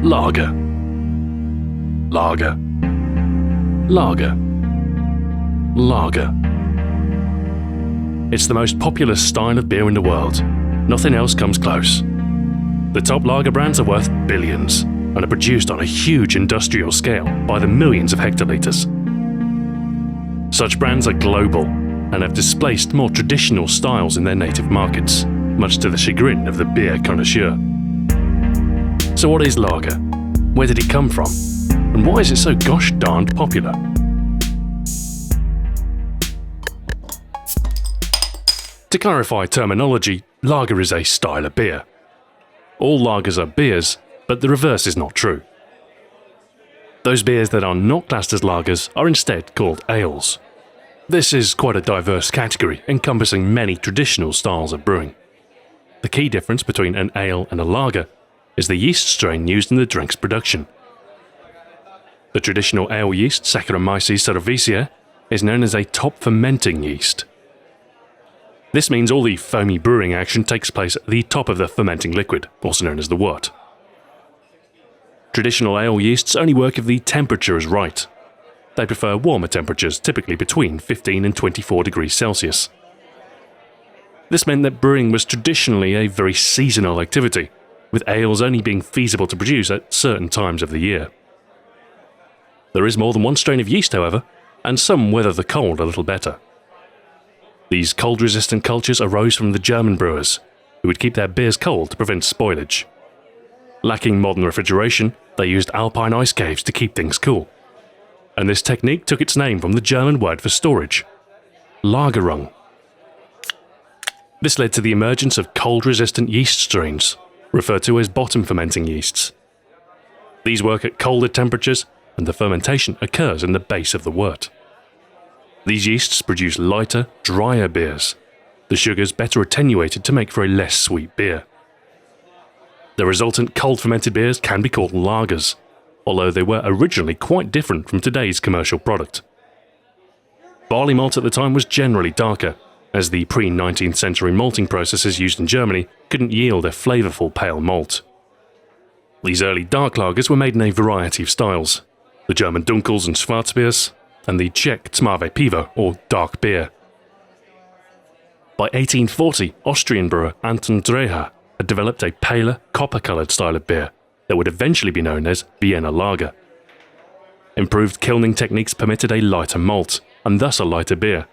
Lager. Lager. Lager. Lager. It's the most popular style of beer in the world. Nothing else comes close. The top lager brands are worth billions and are produced on a huge industrial scale by the millions of hectolitres. Such brands are global and have displaced more traditional styles in their native markets, much to the chagrin of the beer connoisseur. So what is lager? Where did it come from? And why is it so gosh darned popular? To clarify terminology, lager is a style of beer. All lagers are beers, but the reverse is not true. Those beers that are not classed as lagers are instead called ales. This is quite a diverse category, encompassing many traditional styles of brewing. The key difference between an ale and a lager is the yeast strain used in the drink's production. The traditional ale yeast, SACCHAROMYCES CEREVISIAE, is known as a top fermenting yeast. This means all the foamy brewing action takes place at the top of the fermenting liquid, also known as the wort. Traditional ale yeasts only work if the temperature is right. They prefer warmer temperatures, typically between 15 and 24 degrees Celsius. This meant that brewing was traditionally a very seasonal activity, with ales only being feasible to produce at certain times of the year. There is more than one strain of yeast, however, and some weather the cold a little better. These cold-resistant cultures arose from the German brewers, who would keep their beers cold to prevent spoilage. Lacking modern refrigeration, they used alpine ice caves to keep things cool. And this technique took its name from the German word for storage, Lagerung. This led to the emergence of cold-resistant yeast strains, referred to as bottom-fermenting yeasts. These work at colder temperatures, and the fermentation occurs in the base of the wort. These yeasts produce lighter, drier beers, the sugars better attenuated to make for a less sweet beer. The resultant cold-fermented beers can be called lagers, although they were originally quite different from today's commercial product. Barley malt at the time was generally darker, as the pre-19th century malting processes used in Germany couldn't yield a flavourful pale malt. These early dark lagers were made in a variety of styles: the German Dunkels and Schwarzbiers, and the Czech Tmavé pivo, or dark beer. By 1840, Austrian brewer Anton Dreher had developed a paler, copper-coloured style of beer that would eventually be known as Vienna lager. Improved kilning techniques permitted a lighter malt, and thus a lighter beer.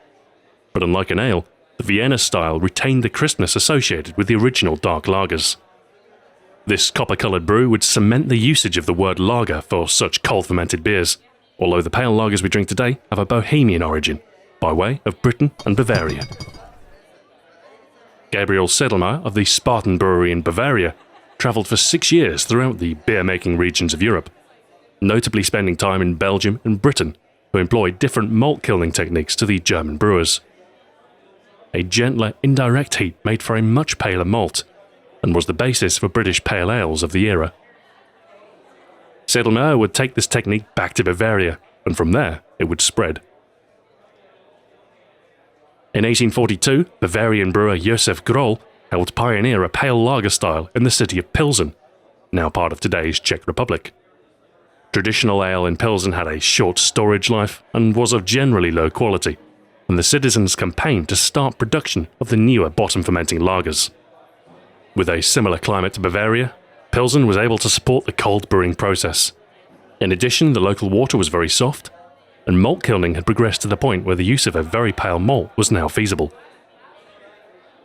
But unlike an ale, the Vienna style retained the crispness associated with the original dark lagers. This copper-coloured brew would cement the usage of the word lager for such cold-fermented beers, although the pale lagers we drink today have a Bohemian origin, by way of Britain and Bavaria. Gabriel Sedlmayr of the Spartan Brewery in Bavaria travelled for 6 years throughout the beer-making regions of Europe, notably spending time in Belgium and Britain, who employed different malt kilning techniques to the German brewers. A gentler, indirect heat made for a much paler malt, and was the basis for British pale ales of the era. Sedlmayr would take this technique back to Bavaria, and from there it would spread. In 1842, Bavarian brewer Josef Groll helped pioneer a pale lager style in the city of Pilsen, now part of today's Czech Republic. Traditional ale in Pilsen had a short storage life and was of generally low quality, and the citizens campaigned to start production of the newer bottom-fermenting lagers. With a similar climate to Bavaria, Pilsen was able to support the cold brewing process. In addition, the local water was very soft, and malt kilning had progressed to the point where the use of a very pale malt was now feasible.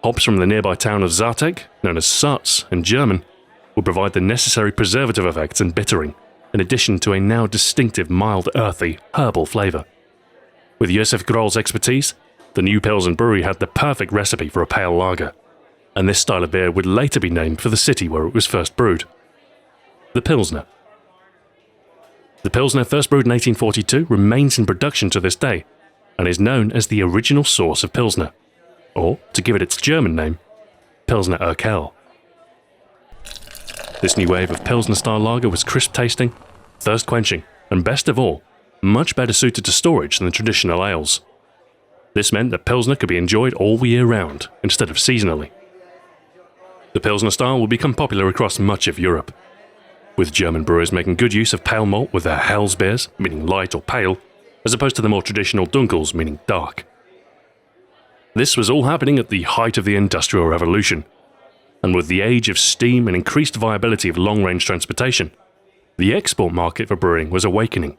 Hops from the nearby town of Zartek, known as Sarz in German, would provide the necessary preservative effects and bittering, in addition to a now distinctive mild earthy, herbal flavour. With Josef Groll's expertise, the new Pilsen brewery had the perfect recipe for a pale lager, and this style of beer would later be named for the city where it was first brewed: the Pilsner. The Pilsner, first brewed in 1842, remains in production to this day, and is known as the original source of Pilsner, or, to give it its German name, Pilsner Urquell. This new wave of Pilsner-style lager was crisp-tasting, thirst-quenching, and best of all, much better suited to storage than traditional ales. This meant that Pilsner could be enjoyed all the year round, instead of seasonally. The Pilsner style would become popular across much of Europe. with German brewers making good use of pale malt with their Helles beers, meaning light or pale, as opposed to the more traditional Dunkels, meaning dark. This was all happening at the height of the Industrial Revolution, and with the age of steam and increased viability of long-range transportation, the export market for brewing was awakening.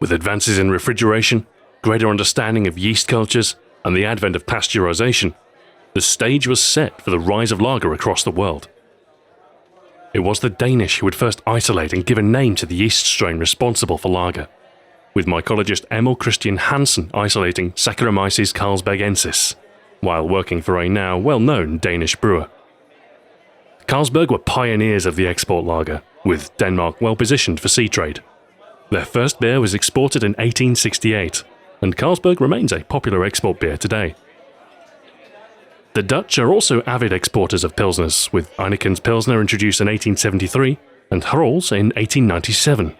With advances in refrigeration, greater understanding of yeast cultures, and the advent of pasteurization, the stage was set for the rise of lager across the world. It was the Danish who would first isolate and give a name to the yeast strain responsible for lager, with mycologist Emil Christian Hansen isolating Saccharomyces carlsbergensis, while working for a now well-known Danish brewer. Carlsberg were pioneers of the export lager, with Denmark well positioned for sea trade. Their first beer was exported in 1868, and Carlsberg remains a popular export beer today. The Dutch are also avid exporters of Pilsners, with Heineken's Pilsener introduced in 1873 and Harol's in 1897.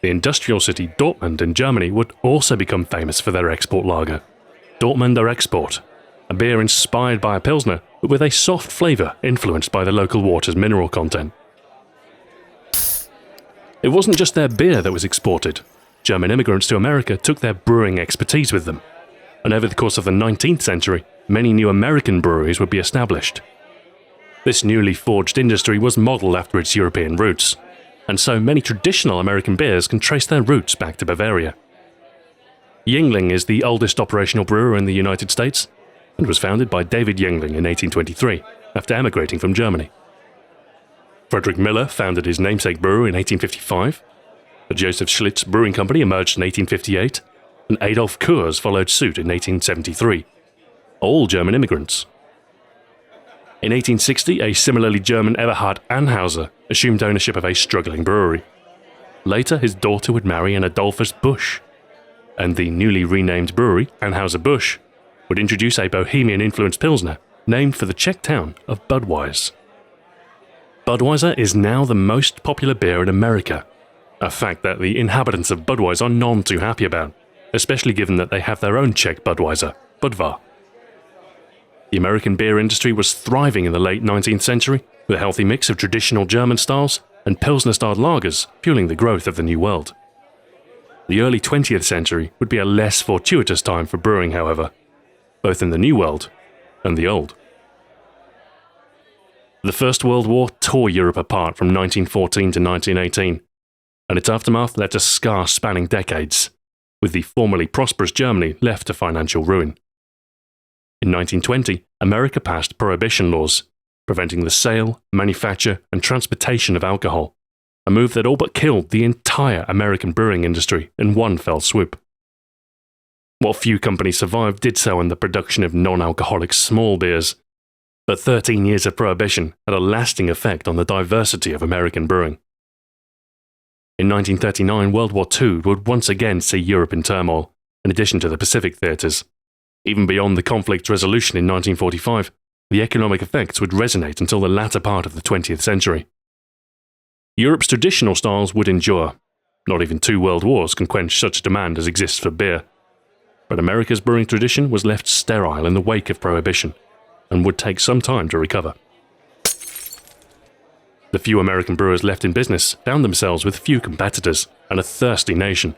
The industrial city Dortmund in Germany would also become famous for their export lager, Dortmunder Export, a beer inspired by a Pilsner but with a soft flavour influenced by the local water's mineral content. It wasn't just their beer that was exported. German immigrants to America took their brewing expertise with them, and over the course of the 19th century, many new American breweries would be established. This newly forged industry was modelled after its European roots, and so many traditional American beers can trace their roots back to Bavaria. Yuengling is the oldest operational brewer in the United States, and was founded by David Yuengling in 1823, after emigrating from Germany. Frederick Miller founded his namesake brewery in 1855, the Joseph Schlitz Brewing Company emerged in 1858, and Adolf Coors followed suit in 1873. All German immigrants. In 1860, a similarly German Eberhard Anhauser assumed ownership of a struggling brewery. Later, his daughter would marry an Adolphus Busch, and the newly renamed brewery, Anheuser-Busch, would introduce a Bohemian-influenced Pilsner named for the Czech town of Budweis. Budweiser is now the most popular beer in America, a fact that the inhabitants of Budweis are none too happy about, especially given that they have their own Czech Budweiser, Budvar. The American beer industry was thriving in the late 19th century, with a healthy mix of traditional German styles and Pilsner-styled lagers fueling the growth of the New World. The early 20th century would be a less fortuitous time for brewing, however, both in the New World and the Old. The First World War tore Europe apart from 1914 to 1918, and its aftermath led to scars spanning decades, with the formerly prosperous Germany left to financial ruin. In 1920, America passed prohibition laws, preventing the sale, manufacture, and transportation of alcohol, a move that all but killed the entire American brewing industry in one fell swoop. What few companies survived did so in the production of non-alcoholic small beers, but 13 years of prohibition had a lasting effect on the diversity of American brewing. In 1939, World War II would once again see Europe in turmoil, in addition to the Pacific theatres. Even beyond the conflict's resolution in 1945, the economic effects would resonate until the latter part of the 20th century. Europe's traditional styles would endure. Not even 2 world wars can quench such demand as exists for beer. But America's brewing tradition was left sterile in the wake of prohibition, and would take some time to recover. The few American brewers left in business found themselves with few competitors and a thirsty nation.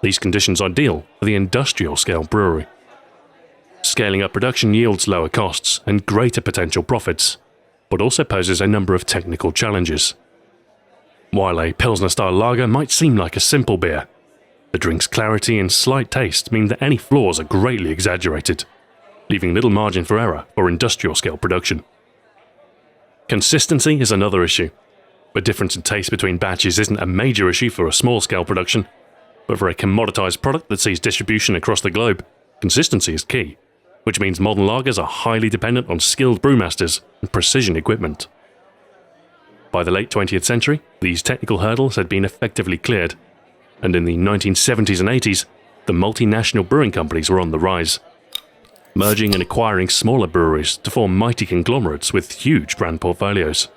These conditions ideal for the industrial-scale brewery. Scaling up production yields lower costs and greater potential profits, but also poses a number of technical challenges. While a Pilsner-style lager might seem like a simple beer, the drink's clarity and slight taste mean that any flaws are greatly exaggerated, leaving little margin for error for industrial-scale production. Consistency is another issue. The difference in taste between batches isn't a major issue for a small-scale production, but for a commoditized product that sees distribution across the globe, consistency is key, which means modern lagers are highly dependent on skilled brewmasters and precision equipment. By the late 20th century, these technical hurdles had been effectively cleared, and in the 1970s and 80s, the multinational brewing companies were on the rise, merging and acquiring smaller breweries to form mighty conglomerates with huge brand portfolios.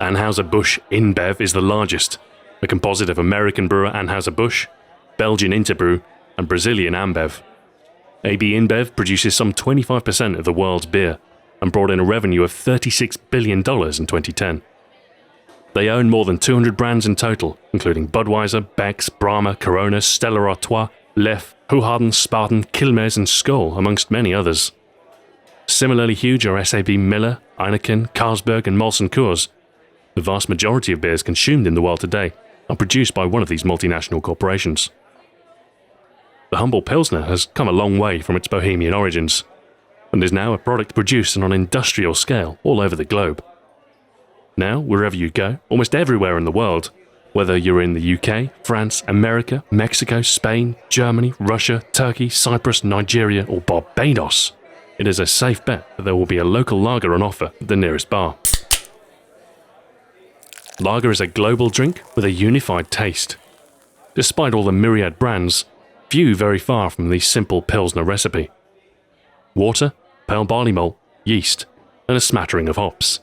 Anheuser-Busch InBev is the largest, a composite of American brewer Anheuser-Busch, Belgian Interbrew, and Brazilian Ambev. AB InBev produces some 25% of the world's beer, and brought in a revenue of $36 billion in 2010. They own more than 200 brands in total, including Budweiser, Beck's, Brahma, Corona, Stella Artois, Lef, Hoegaarden, Spaten, Quilmes and Skol, amongst many others. Similarly huge are SAB Miller, Heineken, Carlsberg and Molson Coors. The vast majority of beers consumed in the world today are produced by one of these multinational corporations. The humble Pilsner has come a long way from its bohemian origins, and is now a product produced on an industrial scale all over the globe. Now, wherever you go, almost everywhere in the world, whether you're in the UK, France, America, Mexico, Spain, Germany, Russia, Turkey, Cyprus, Nigeria or Barbados, it is a safe bet that there will be a local lager on offer at the nearest bar. Lager is a global drink with a unified taste. Despite all the myriad brands, few vary far from the simple Pilsner recipe. Water, pale barley malt, yeast, and a smattering of hops.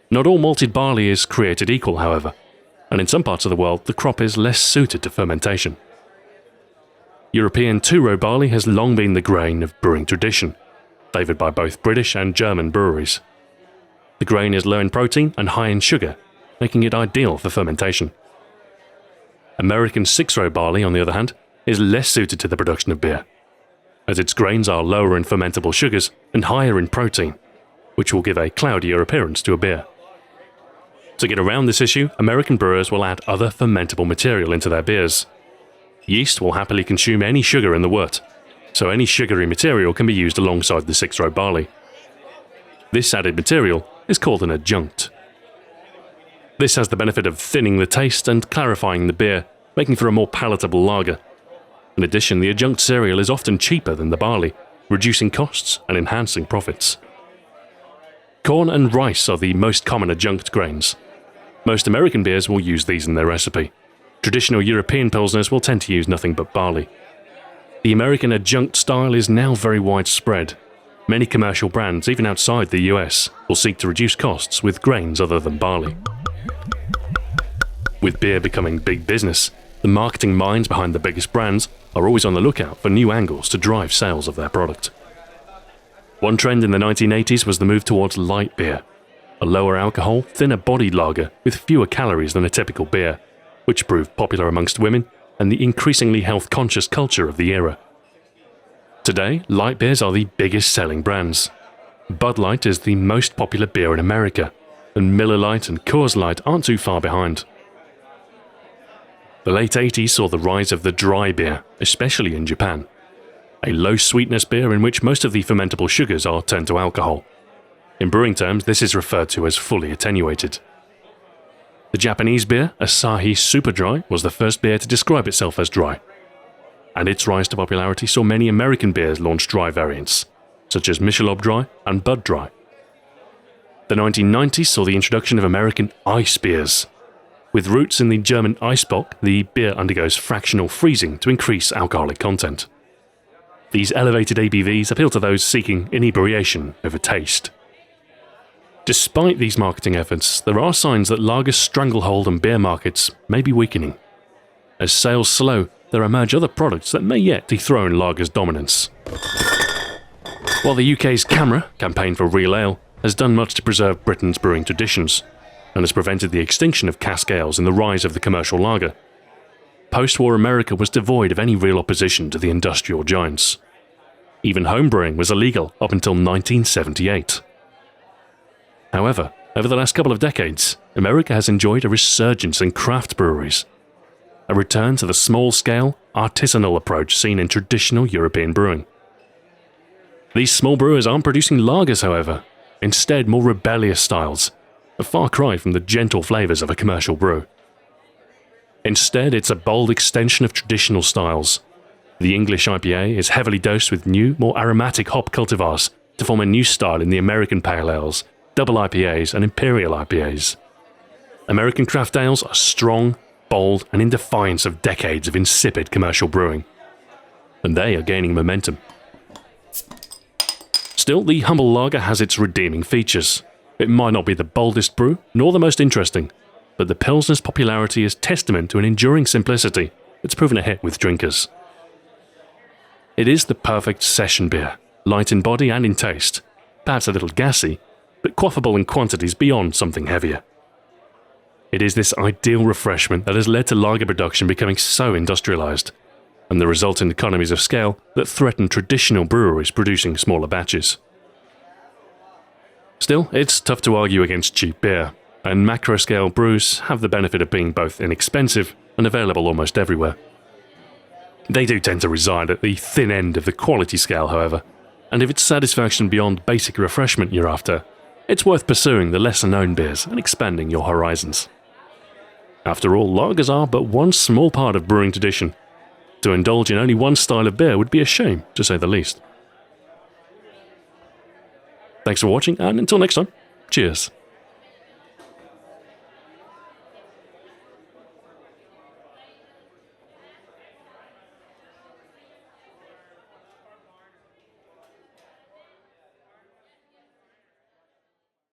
Not all malted barley is created equal, however, and in some parts of the world the crop is less suited to fermentation. European two-row barley has long been the grain of brewing tradition, favoured by both British and German breweries. The grain is low in protein and high in sugar, making it ideal for fermentation. American six-row barley, on the other hand, is less suited to the production of beer, as its grains are lower in fermentable sugars and higher in protein, which will give a cloudier appearance to a beer. To get around this issue, American brewers will add other fermentable material into their beers. Yeast will happily consume any sugar in the wort, so any sugary material can be used alongside the six-row barley. This added material is called an adjunct. This has the benefit of thinning the taste and clarifying the beer, making for a more palatable lager. In addition, the adjunct cereal is often cheaper than the barley, reducing costs and enhancing profits. Corn and rice are the most common adjunct grains. Most American beers will use these in their recipe. Traditional European Pilsners will tend to use nothing but barley. The American adjunct style is now very widespread. Many commercial brands, even outside the US, will seek to reduce costs with grains other than barley. With beer becoming big business, the marketing minds behind the biggest brands are always on the lookout for new angles to drive sales of their product. One trend in the 1980s was the move towards light beer, a lower alcohol, thinner bodied lager with fewer calories than a typical beer, which proved popular amongst women and the increasingly health-conscious culture of the era. Today, light beers are the biggest selling brands. Bud Light is the most popular beer in America, and Miller Lite and Coors Light aren't too far behind. The late 80s saw the rise of the dry beer, especially in Japan, a low-sweetness beer in which most of the fermentable sugars are turned to alcohol. In brewing terms, this is referred to as fully attenuated. The Japanese beer, Asahi Super Dry, was the first beer to describe itself as dry, and its rise to popularity saw many American beers launch dry variants, such as Michelob Dry and Bud Dry. The 1990s saw the introduction of American ice beers. With roots in the German Eisbock, the beer undergoes fractional freezing to increase alcoholic content. These elevated ABVs appeal to those seeking inebriation over taste. Despite these marketing efforts, there are signs that lager's stranglehold on beer markets may be weakening. As sales slow, there emerge other products that may yet dethrone lager's dominance. While the UK's CAMRA, Campaign for Real Ale, has done much to preserve Britain's brewing traditions, and has prevented the extinction of cask ales and the rise of the commercial lager, post-war America was devoid of any real opposition to the industrial giants. Even homebrewing was illegal up until 1978. However, over the last couple of decades, America has enjoyed a resurgence in craft breweries, a return to the small-scale, artisanal approach seen in traditional European brewing. These small brewers aren't producing lagers, however, instead more rebellious styles, a far cry from the gentle flavours of a commercial brew. Instead, it's a bold extension of traditional styles. The English IPA is heavily dosed with new, more aromatic hop cultivars to form a new style in the American pale ales, double IPAs and imperial IPAs. American craft ales are strong, bold, and in defiance of decades of insipid commercial brewing. And they are gaining momentum. Still, the humble lager has its redeeming features. It might not be the boldest brew, nor the most interesting, but the Pilsner's popularity is testament to an enduring simplicity that's proven a hit with drinkers. It is the perfect session beer, light in body and in taste, perhaps a little gassy, but quaffable in quantities beyond something heavier. It is this ideal refreshment that has led to lager production becoming so industrialized, and the resultant economies of scale that threaten traditional breweries producing smaller batches. Still, it's tough to argue against cheap beer, and macro-scale brews have the benefit of being both inexpensive and available almost everywhere. They do tend to reside at the thin end of the quality scale, however, and if it's satisfaction beyond basic refreshment you're after, it's worth pursuing the lesser-known beers and expanding your horizons. After all, lagers are but one small part of brewing tradition. To indulge in only one style of beer would be a shame, to say the least. Thanks for watching, and until next time, cheers.